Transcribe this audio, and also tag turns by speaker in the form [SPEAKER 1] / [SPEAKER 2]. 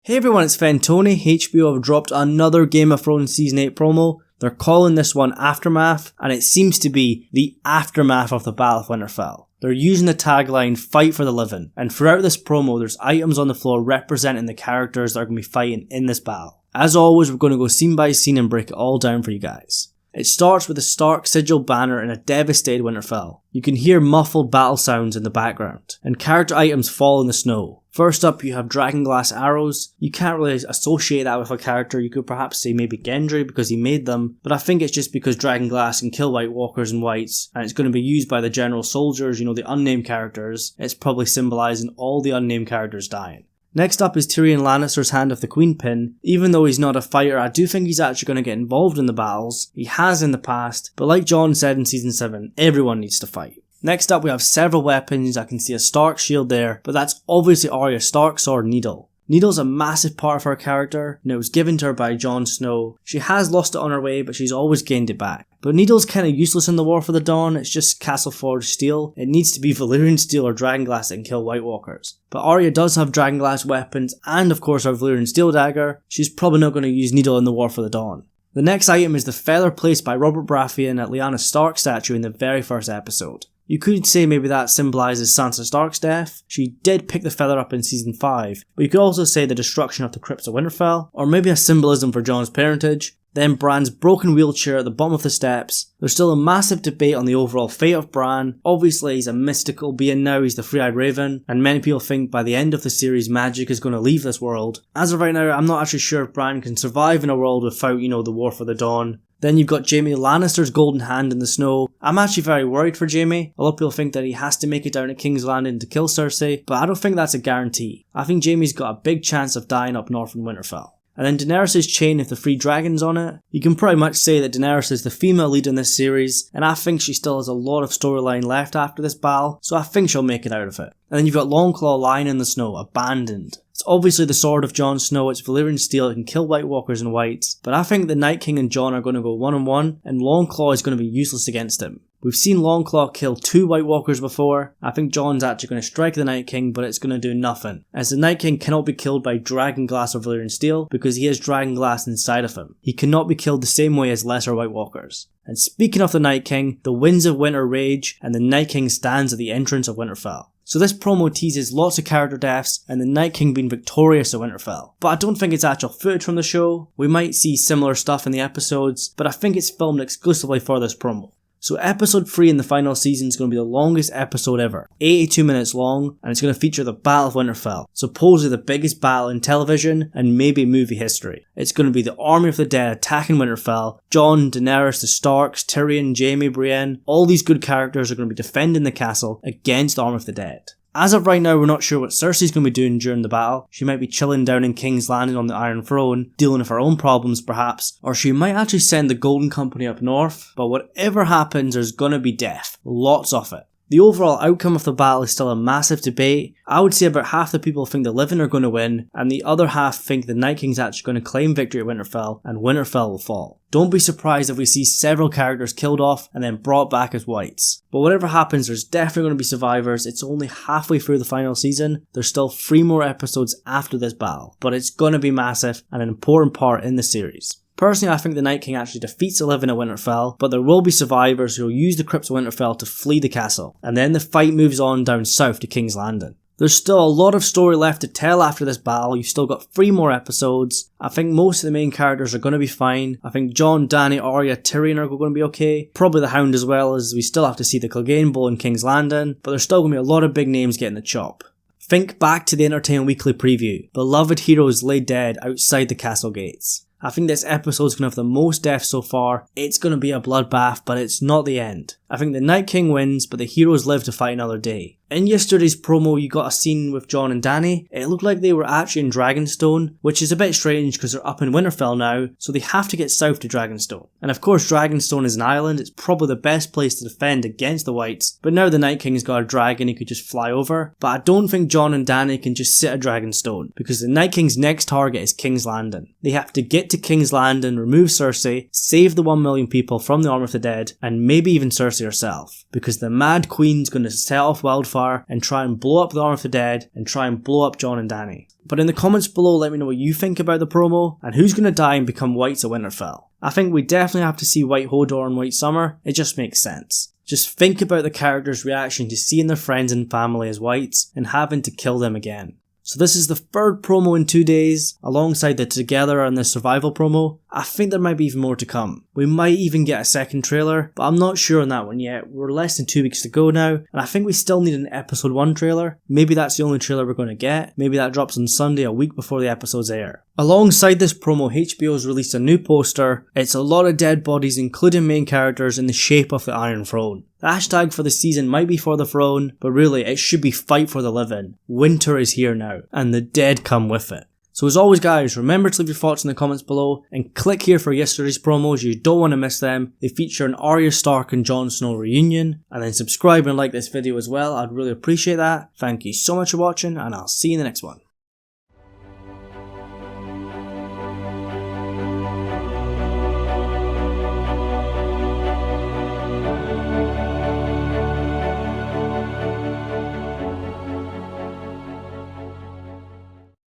[SPEAKER 1] Hey everyone, it's Fentony. HBO have dropped another Game of Thrones Season 8 promo. They're calling this one Aftermath, and it seems to be the aftermath of the Battle of Winterfell. They're using the tagline, fight for the living, and throughout this promo there's items on the floor representing the characters that are going to be fighting in this battle. As always, we're going to go scene by scene and break it all down for you guys. It starts with a Stark sigil banner in a devastated Winterfell. You can hear muffled battle sounds in the background, and character items fall in the snow. First up, you have dragonglass arrows. You can't really associate that with a character. You could perhaps say maybe Gendry because he made them, but I think it's just because dragonglass can kill White Walkers and Whites, and it's going to be used by the general soldiers, the unnamed characters. It's probably symbolising all the unnamed characters dying. Next up is Tyrion Lannister's Hand of the Queen pin. Even though he's not a fighter, I do think he's actually going to get involved in the battles. He has in the past, but like Jon said in Season 7, everyone needs to fight. Next up we have several weapons. I can see a Stark shield there, but that's obviously Arya Stark's sword Needle. Needle's a massive part of her character, and it was given to her by Jon Snow. She has lost it on her way, but she's always gained it back. But Needle's kinda useless in the War for the Dawn. It's just castle forged steel. It needs to be Valyrian steel or dragonglass that can kill White Walkers. But Arya does have dragonglass weapons, and of course her Valyrian steel dagger. She's probably not going to use Needle in the War for the Dawn. The next item is the feather placed by Robert Baratheon at Lyanna Stark's statue in the very first episode. You could say maybe that symbolises Sansa Stark's death. She did pick the feather up in Season 5, but you could also say the destruction of the crypts of Winterfell, or maybe a symbolism for Jon's parentage. Then Bran's broken wheelchair at the bottom of the steps. There's still a massive debate on the overall fate of Bran. Obviously he's a mystical being now, he's the Three-Eyed Raven, and many people think by the end of the series magic is going to leave this world. As of right now, I'm not actually sure if Bran can survive in a world without, the War for the Dawn. Then you've got Jaime Lannister's golden hand in the snow. I'm actually very worried for Jaime. A lot of people think that he has to make it down to King's Landing to kill Cersei, but I don't think that's a guarantee. I think Jaime's got a big chance of dying up north in Winterfell. And then Daenerys' chain with the 3 dragons on it. You can pretty much say that Daenerys is the female lead in this series, and I think she still has a lot of storyline left after this battle, so I think she'll make it out of it. And then you've got Longclaw lying in the snow, abandoned. It's obviously the sword of Jon Snow, it's Valyrian steel, it can kill White Walkers and Whites, but I think the Night King and Jon are going to go one-on-one, and Longclaw is going to be useless against him. We've seen Longclaw kill 2 White Walkers before. I think Jon's actually going to strike the Night King, but it's going to do nothing, as the Night King cannot be killed by dragonglass or Valyrian steel, because he has dragonglass inside of him. He cannot be killed the same way as lesser White Walkers. And speaking of the Night King, the winds of winter rage, and the Night King stands at the entrance of Winterfell. So this promo teases lots of character deaths and the Night King being victorious at Winterfell. But I don't think it's actual footage from the show. We might see similar stuff in the episodes, but I think it's filmed exclusively for this promo. So episode 3 in the final season is going to be the longest episode ever, 82 minutes long, and it's going to feature the Battle of Winterfell, supposedly the biggest battle in television and maybe movie history. It's going to be the army of the dead attacking Winterfell. Jon, Daenerys, the Starks, Tyrion, Jaime, Brienne, all these good characters are going to be defending the castle against the army of the dead. As of right now, we're not sure what Cersei's going to be doing during the battle. She might be chilling down in King's Landing on the Iron Throne, dealing with her own problems perhaps, or she might actually send the Golden Company up north, but whatever happens, there's going to be death. Lots of it. The overall outcome of the battle is still a massive debate. I would say about half the people think the living are going to win, and the other half think the Night King's actually going to claim victory at Winterfell, and Winterfell will fall. Don't be surprised if we see several characters killed off and then brought back as Whites. But whatever happens, there's definitely going to be survivors. It's only halfway through the final season. There's still 3 more episodes after this battle, but it's going to be massive and an important part in the series. Personally, I think the Night King actually defeats the living at Winterfell, but there will be survivors who will use the crypts of Winterfell to flee the castle, and then the fight moves on down south to King's Landing. There's still a lot of story left to tell after this battle. You've still got 3 more episodes. I think most of the main characters are going to be fine. I think Jon, Dany, Arya, Tyrion are going to be okay. Probably the Hound as well, as we still have to see the Clegane Bowl in King's Landing, but there's still going to be a lot of big names getting the chop. Think back to the Entertainment Weekly preview. Beloved heroes lay dead outside the castle gates. I think this episode's going to have the most deaths so far. It's going to be a bloodbath, but it's not the end. I think the Night King wins, but the heroes live to fight another day. In yesterday's promo, you got a scene with Jon and Dany. It looked like they were actually in Dragonstone, which is a bit strange because they're up in Winterfell now, so they have to get south to Dragonstone. And of course, Dragonstone is an island. It's probably the best place to defend against the Whites, but now the Night King's got a dragon he could just fly over. But I don't think Jon and Dany can just sit at Dragonstone, because the Night King's next target is King's Landing. They have to get to King's Landing, remove Cersei, save the 1 million people from the army of the dead, and maybe even Cersei herself, because the Mad Queen's going to set off wildfire far and try and blow up the Army of the Dead and try and blow up Jon and Dany. But in the comments below, let me know what you think about the promo and who's going to die and become Whites at Winterfell. I think we definitely have to see White Hodor and White Summer, it just makes sense. Just think about the characters' reaction to seeing their friends and family as Whites and having to kill them again. So this is the third promo in 2 days, alongside the Together and the Survival promo. I think there might be even more to come. We might even get a second trailer, but I'm not sure on that one yet. We're less than 2 weeks to go now, and I think we still need an episode 1 trailer. Maybe that's the only trailer we're going to get. Maybe that drops on Sunday, a week before the episodes air. Alongside this promo, HBO's released a new poster. It's a lot of dead bodies, including main characters, in the shape of the Iron Throne. The hashtag for the season might be For the Throne, but really it should be Fight for the Living. Winter is here now, and the dead come with it. So as always guys, remember to leave your thoughts in the comments below, and click here for yesterday's promos, you don't want to miss them. They feature an Arya Stark and Jon Snow reunion, and then subscribe and like this video as well, I'd really appreciate that. Thank you so much for watching, and I'll see you in the next one.